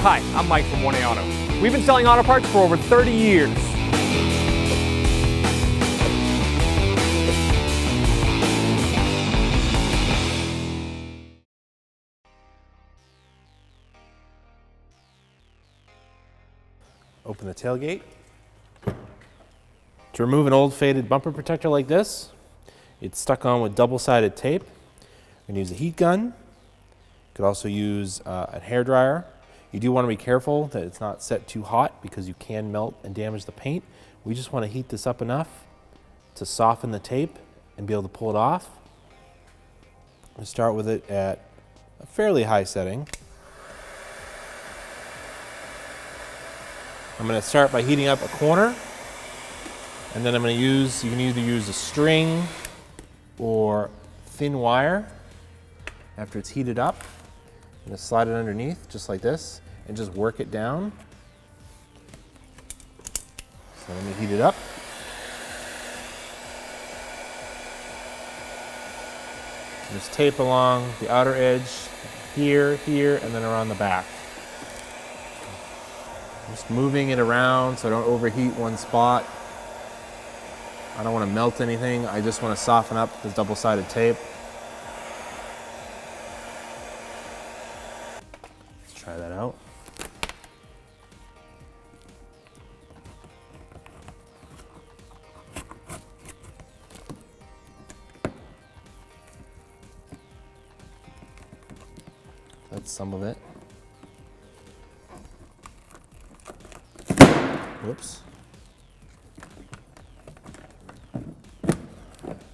Hi, I'm Mike from 1A Auto. We've been selling auto parts for over 30 years. Open the tailgate. To remove an old faded bumper protector like this, it's stuck on with double-sided tape. We're going to use a heat gun. You could also use a hairdryer. You do want to be careful that it's not set too hot because you can melt and damage the paint. We just want to heat this up enough to soften the tape and be able to pull it off. We'll start with it at a fairly high setting. I'm going to start by heating up a corner, and then I'm going to use, you can either use a string or thin wire. After it's heated up, I'm going to slide it underneath just like this and just work it down. So let me heat it up. Just tape along the outer edge here, here, and then around the back. Just moving it around so I don't overheat one spot. I don't want to melt anything. I just want to soften up this double-sided tape. Let's try that out. That's some of it. Whoops.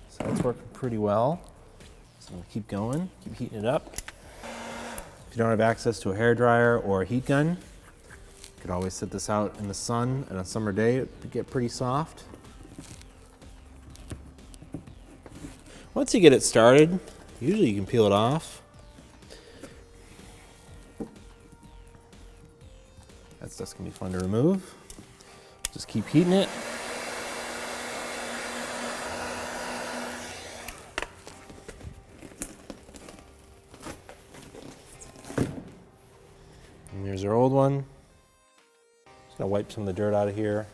So that's working pretty well. So I'm going to keep going, keep heating it up. If you don't have access to a hairdryer or a heat gun, you could always sit this out in the sun on a summer day. It would get pretty soft. Once you get it started, usually you can peel it off. That stuff's going to be fun to remove. Just keep heating it. And here's our old one. Just gonna wipe some of the dirt out of here.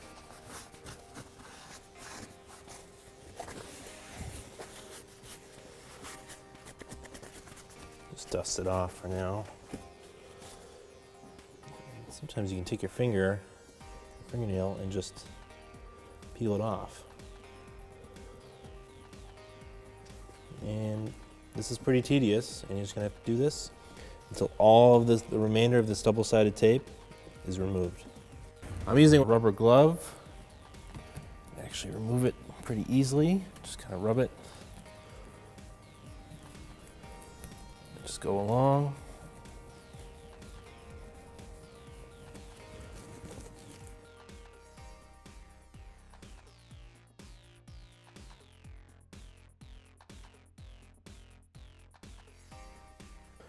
Just dust it off for now. Sometimes you can take your fingernail and just peel it off. And this is pretty tedious, and you're just gonna have to do this until all of the remainder of this double-sided tape is removed. I'm using a rubber glove. Actually remove it pretty easily. Just kind of rub it. Just go along.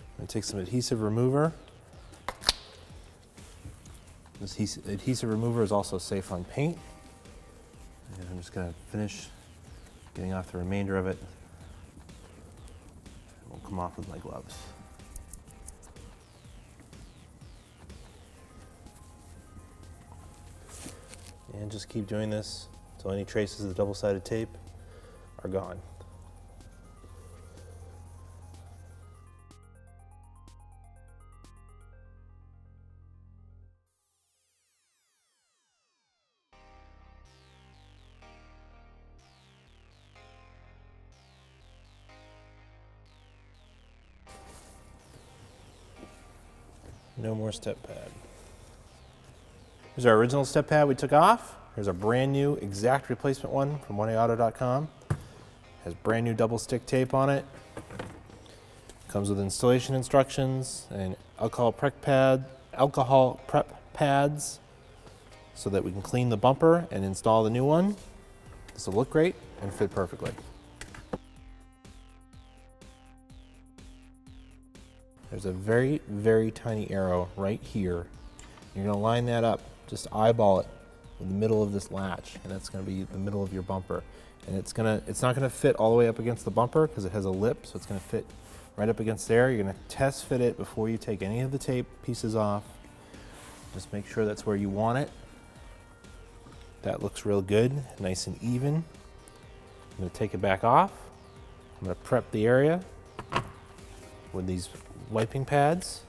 I'm going to take some adhesive remover. This adhesive remover is also safe on paint. And I'm just going to finish getting off the remainder of it. It won't come off with my gloves. And just keep doing this until any traces of the double-sided tape are gone. No more step pad. Here's our original step pad we took off. Here's a brand new exact replacement one from 1AAuto.com. Has brand new double stick tape on it. Comes with installation instructions and alcohol prep pads so that we can clean the bumper and install the new one. This will look great and fit perfectly. There's a very, very tiny arrow right here. You're going to line that up, just eyeball it in the middle of this latch, and that's going to be the middle of your bumper. And it's not going to fit all the way up against the bumper because it has a lip, so it's going to fit right up against there. You're going to test fit it before you take any of the tape pieces off. Just make sure that's where you want it. That looks real good, nice and even. I'm going to take it back off. I'm going to prep the area with these wiping pads.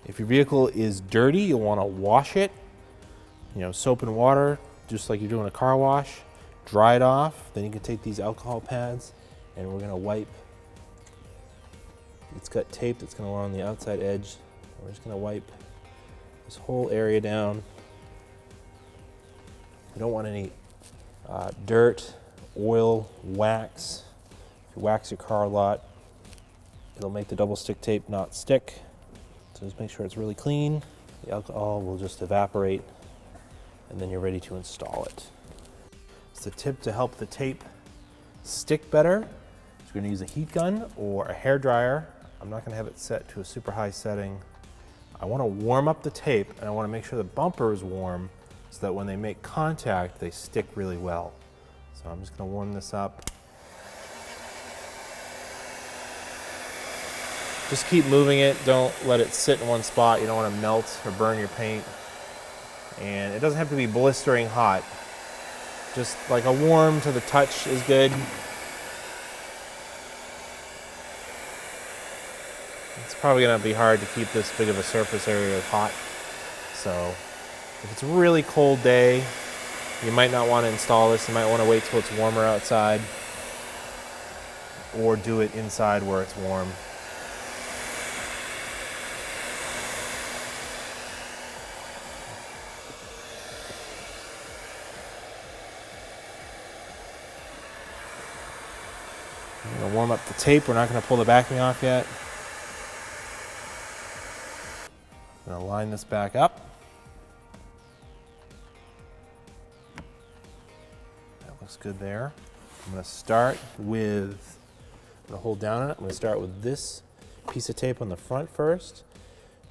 If your vehicle is dirty, you'll want to wash it. You know, soap and water, just like you're doing a car wash. Dry it off. Then you can take these alcohol pads and we're going to wipe. It's got tape that's going to go on the outside edge. We're just going to wipe this whole area down. We don't want any dirt, oil, wax. If you wax your car a lot, it'll make the double stick tape not stick. So just make sure it's really clean. The alcohol will just evaporate and then you're ready to install it. It's a tip to help the tape stick better. You're going to use a heat gun or a hair dryer. I'm not going to have it set to a super high setting. I want to warm up the tape and I want to make sure the bumper is warm so that when they make contact, they stick really well. So I'm just going to warm this up. Just keep moving it. Don't let it sit in one spot. You don't want to melt or burn your paint. And it doesn't have to be blistering hot. Just like a warm to the touch is good. It's probably going to be hard to keep this big of a surface area hot. So if it's a really cold day, you might not want to install this. You might want to wait till it's warmer outside or do it inside where it's warm. I'm going to warm up the tape. We're not going to pull the backing off yet. I'm going to line this back up. That looks good there. I'm going to start with, I'm going to hold down on it. I'm going to start with this piece of tape on the front first.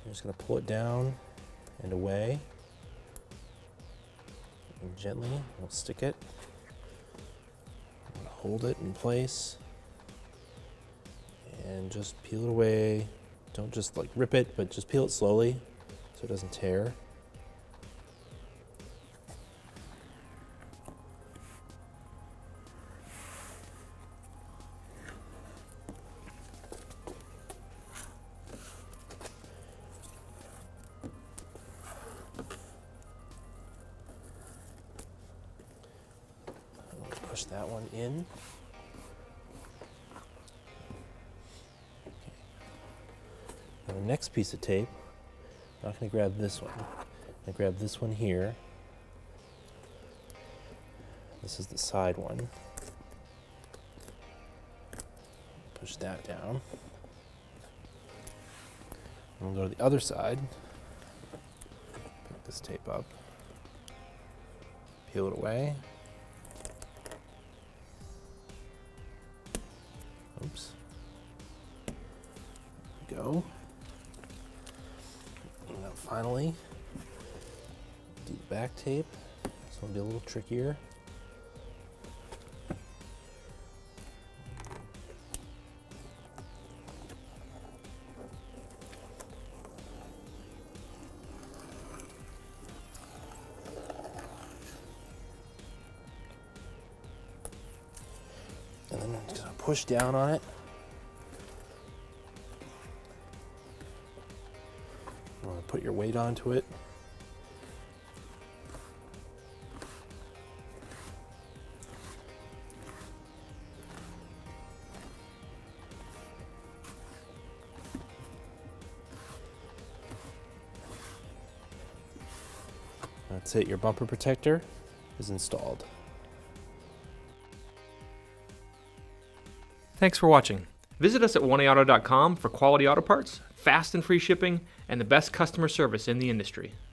I'm just going to pull it down and away. And gently, we'll stick it. I'm going to hold it in place. And just peel it away. Don't just like rip it, but just peel it slowly so it doesn't tear. Push that one in. Now the next piece of tape, I'm not going to grab this one. I'm going to grab this one here. This is the side one. Push that down. And we'll go to the other side. Pick this tape up. Peel it away. Oops. There we go. And now finally, do the back tape. This one will be a little trickier. And then I'm just going to push down on it. You want to put your weight onto it. That's it, your bumper protector is installed. Thanks for watching. Visit us at oneauto.com for quality auto parts, fast and free shipping, and the best customer service in the industry.